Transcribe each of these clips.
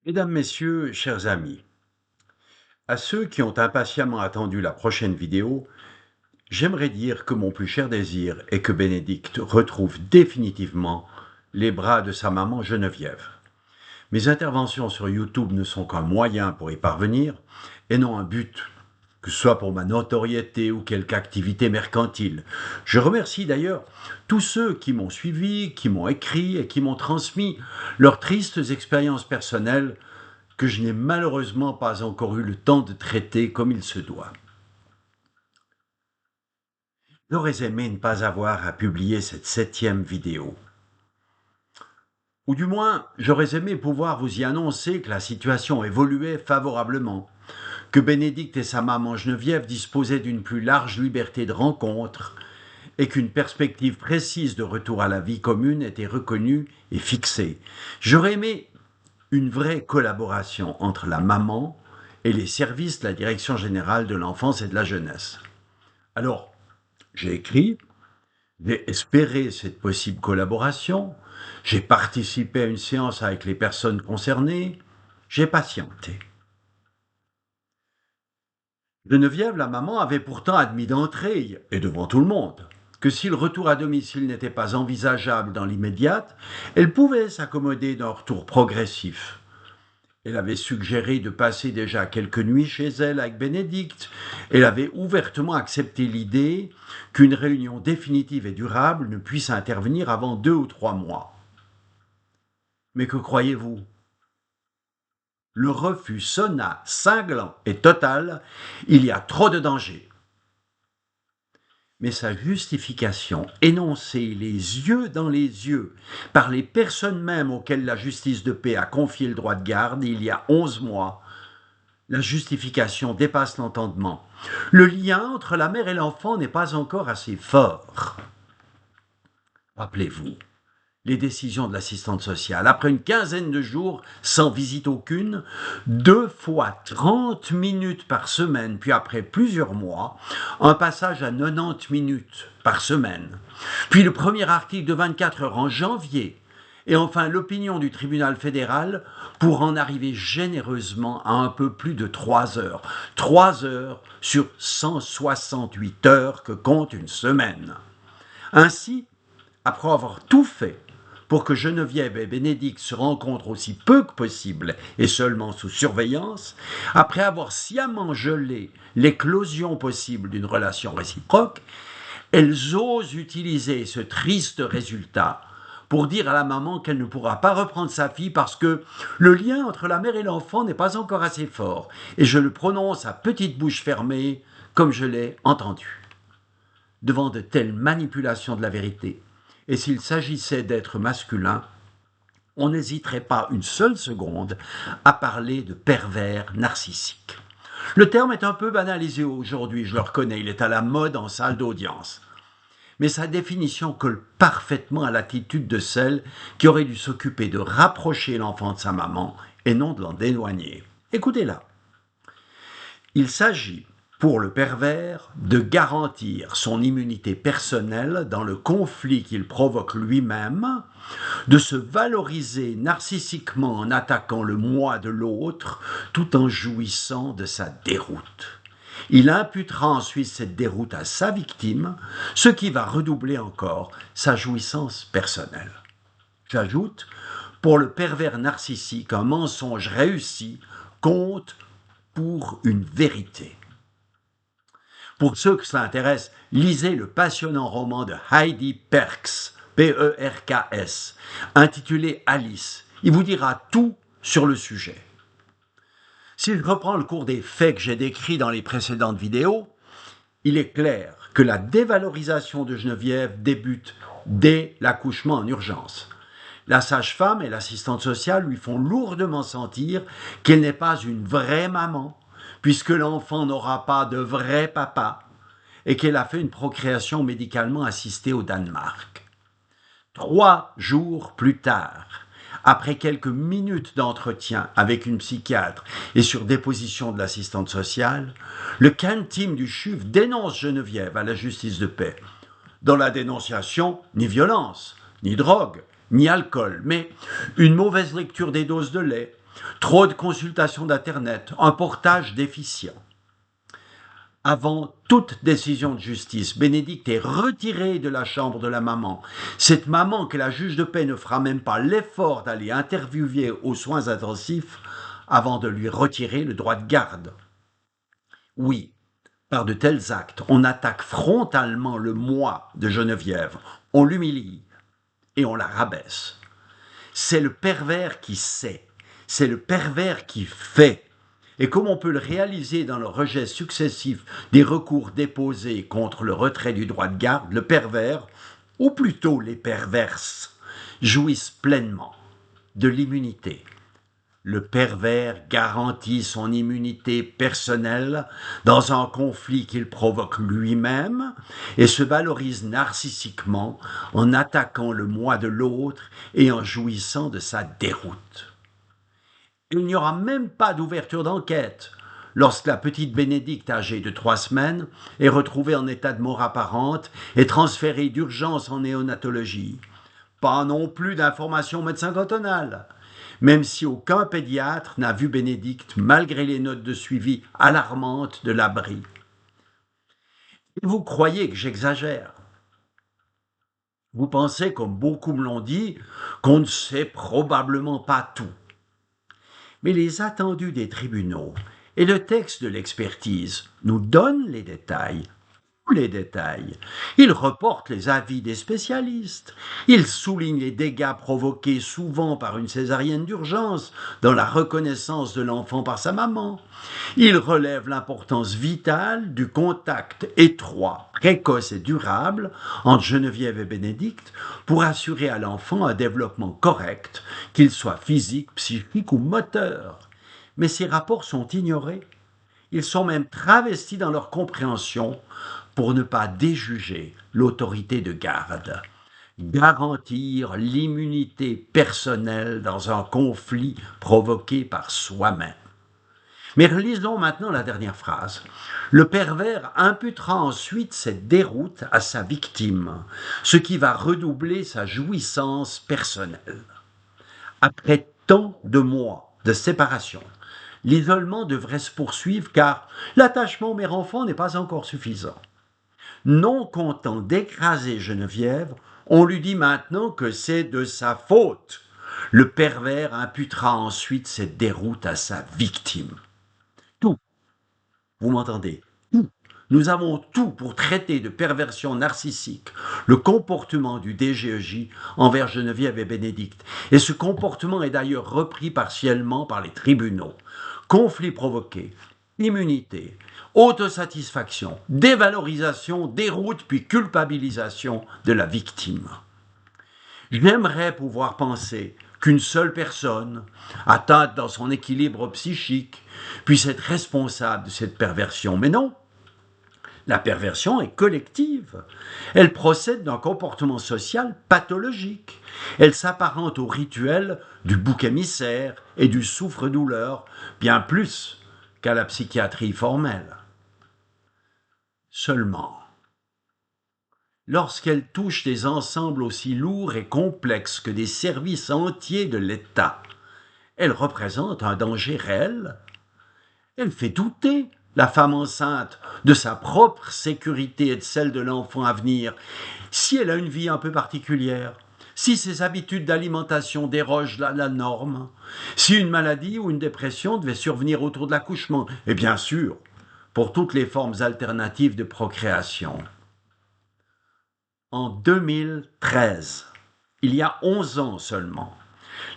Mesdames, Messieurs, chers amis, à ceux qui ont impatiemment attendu la prochaine vidéo, j'aimerais dire que mon plus cher désir est que Bénédicte retrouve définitivement les bras de sa maman Geneviève. Mes interventions sur YouTube ne sont qu'un moyen pour y parvenir et non un but, que ce soit pour ma notoriété ou quelque activité mercantile. Je remercie d'ailleurs tous ceux qui m'ont suivi, qui m'ont écrit et qui m'ont transmis leurs tristes expériences personnelles que je n'ai malheureusement pas encore eu le temps de traiter comme il se doit. J'aurais aimé ne pas avoir à publier cette 7e vidéo. Ou du moins, j'aurais aimé pouvoir vous y annoncer que la situation évoluait favorablement, que Bénédicte et sa maman Geneviève disposaient d'une plus large liberté de rencontre et qu'une perspective précise de retour à la vie commune était reconnue et fixée. J'aurais aimé une vraie collaboration entre la maman et les services de la Direction générale de l'enfance et de la jeunesse. Alors, j'ai écrit, j'ai espéré cette possible collaboration, j'ai participé à une séance avec les personnes concernées, j'ai patienté. Geneviève, la maman, avait pourtant admis d'entrée, et devant tout le monde, que si le retour à domicile n'était pas envisageable dans l'immédiat, elle pouvait s'accommoder d'un retour progressif. Elle avait suggéré de passer déjà quelques nuits chez elle avec Bénédicte. Elle avait ouvertement accepté l'idée qu'une réunion définitive et durable ne puisse intervenir avant 2 ou 3 mois. Mais que croyez-vous? Le refus sonna cinglant et total. Il y a trop de danger. Mais sa justification, énoncée les yeux dans les yeux par les personnes mêmes auxquelles la justice de paix a confié le droit de garde il y a 11 mois, la justification dépasse l'entendement. Le lien entre la mère et l'enfant n'est pas encore assez fort. Rappelez-vous, les décisions de l'assistante sociale, après une quinzaine de jours sans visite aucune, 2 fois 30 minutes par semaine, puis après plusieurs mois, un passage à 90 minutes par semaine, puis le premier article de 24 heures en janvier, et enfin l'opinion du tribunal fédéral pour en arriver généreusement à un peu plus de 3 heures. 3 heures sur 168 heures que compte une semaine. Ainsi, après avoir tout fait pour que Geneviève et Bénédicte se rencontrent aussi peu que possible et seulement sous surveillance, après avoir sciemment gelé l'éclosion possible d'une relation réciproque, elles osent utiliser ce triste résultat pour dire à la maman qu'elle ne pourra pas reprendre sa fille parce que le lien entre la mère et l'enfant n'est pas encore assez fort. Et je le prononce à petite bouche fermée, comme je l'ai entendu. Devant de telles manipulations de la vérité, et s'il s'agissait d'être masculin, on n'hésiterait pas une seule seconde à parler de pervers narcissique. Le terme est un peu banalisé aujourd'hui, je le reconnais, il est à la mode en salle d'audience. Mais sa définition colle parfaitement à l'attitude de celle qui aurait dû s'occuper de rapprocher l'enfant de sa maman et non de l'en éloigner. Écoutez-la. Il s'agit, pour le pervers, de garantir son immunité personnelle dans le conflit qu'il provoque lui-même, de se valoriser narcissiquement en attaquant le moi de l'autre tout en jouissant de sa déroute. Il imputera ensuite cette déroute à sa victime, ce qui va redoubler encore sa jouissance personnelle. J'ajoute, pour le pervers narcissique, un mensonge réussi compte pour une vérité. Pour ceux que cela intéresse, lisez le passionnant roman de Heidi Perks, P-E-R-K-S, intitulé Alice. Il vous dira tout sur le sujet. Si je reprends le cours des faits que j'ai décrits dans les précédentes vidéos, il est clair que la dévalorisation de Geneviève débute dès l'accouchement en urgence. La sage-femme et l'assistante sociale lui font lourdement sentir qu'elle n'est pas une vraie maman, puisque l'enfant n'aura pas de vrai papa, et qu'elle a fait une procréation médicalement assistée au Danemark. 3 jours plus tard, après quelques minutes d'entretien avec une psychiatre et sur déposition de l'assistante sociale, le CAN-team du CHUV dénonce Geneviève à la justice de paix. Dans la dénonciation, ni violence, ni drogue, ni alcool, mais une mauvaise lecture des doses de lait, trop de consultations d'Internet, un portage déficient. Avant toute décision de justice, Bénédicte est retirée de la chambre de la maman. Cette maman que la juge de paix ne fera même pas l'effort d'aller interviewer aux soins intensifs avant de lui retirer le droit de garde. Oui, par de tels actes, on attaque frontalement le moi de Geneviève, on l'humilie et on la rabaisse. C'est le pervers qui sait, c'est le pervers qui fait. Et comme on peut le réaliser dans le rejet successif des recours déposés contre le retrait du droit de garde, le pervers, ou plutôt les perverses, jouissent pleinement de l'immunité. Le pervers garantit son immunité personnelle dans un conflit qu'il provoque lui-même et se valorise narcissiquement en attaquant le moi de l'autre et en jouissant de sa déroute. Il n'y aura même pas d'ouverture d'enquête lorsque la petite Bénédicte, âgée de 3 semaines, est retrouvée en état de mort apparente et transférée d'urgence en néonatologie. Pas non plus d'information au médecin cantonal, même si aucun pédiatre n'a vu Bénédicte malgré les notes de suivi alarmantes de l'abri. Et vous croyez que j'exagère? Vous pensez, comme beaucoup me l'ont dit, qu'on ne sait probablement pas tout. Mais les attendus des tribunaux et le texte de l'expertise nous donnent les détails, tous les détails. Ils reportent les avis des spécialistes. Ils soulignent les dégâts provoqués souvent par une césarienne d'urgence dans la reconnaissance de l'enfant par sa maman. Ils relèvent l'importance vitale du contact étroit, précoce et durable entre Geneviève et Bénédicte pour assurer à l'enfant un développement correct, qu'il soit physique, psychique ou moteur. Mais ces rapports sont ignorés. Ils sont même travestis dans leur compréhension pour ne pas déjuger l'autorité de garde. Garantir l'immunité personnelle dans un conflit provoqué par soi-même. Mais relisons maintenant la dernière phrase. Le pervers imputera ensuite cette déroute à sa victime, ce qui va redoubler sa jouissance personnelle. Après tant de mois de séparation, l'isolement devrait se poursuivre car l'attachement mère-enfant n'est pas encore suffisant. Non content d'écraser Geneviève, on lui dit maintenant que c'est de sa faute. Le pervers imputera ensuite cette déroute à sa victime. Tout, vous m'entendez? Tout. Nous avons tout pour traiter de perversion narcissique le comportement du DGEJ envers Geneviève et Bénédicte. Et ce comportement est d'ailleurs repris partiellement par les tribunaux. Conflit provoqué, immunité, autosatisfaction, dévalorisation, déroute puis culpabilisation de la victime. J'aimerais pouvoir penser qu'une seule personne, atteinte dans son équilibre psychique, puisse être responsable de cette perversion. Mais non, la perversion est collective. Elle procède d'un comportement social pathologique. Elle s'apparente au rituel du bouc émissaire et du souffre-douleur, bien plus qu'à la psychiatrie formelle. Seulement, lorsqu'elle touche des ensembles aussi lourds et complexes que des services entiers de l'État, elle représente un danger réel. Elle fait douter la femme enceinte de sa propre sécurité et de celle de l'enfant à venir, si elle a une vie un peu particulière, si ses habitudes d'alimentation dérogent à la norme, si une maladie ou une dépression devait survenir autour de l'accouchement, et bien sûr, pour toutes les formes alternatives de procréation. En 2013, il y a 11 ans seulement,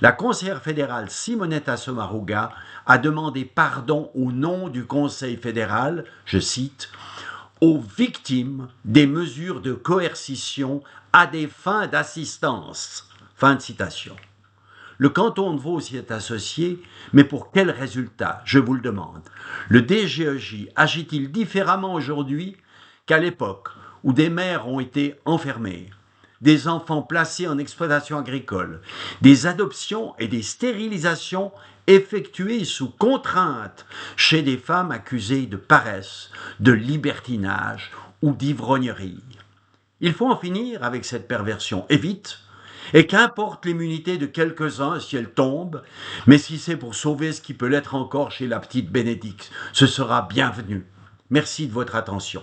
la conseillère fédérale Simonetta Sommaruga a demandé pardon au nom du Conseil fédéral, je cite, aux victimes des mesures de coercition à des fins d'assistance. Fin de citation. Le canton de Vaud s'y est associé, mais pour quel résultat, je vous le demande? Le DGEJ agit-il différemment aujourd'hui qu'à l'époque où des mères ont été enfermées, des enfants placés en exploitation agricole, des adoptions et des stérilisations effectuées sous contrainte chez des femmes accusées de paresse, de libertinage ou d'ivrognerie? Il faut en finir avec cette perversion, et vite, Et qu'importe l'immunité de quelques-uns si elle tombe, mais si c'est pour sauver ce qui peut l'être encore chez la petite Bénédicte, ce sera bienvenu. Merci de votre attention.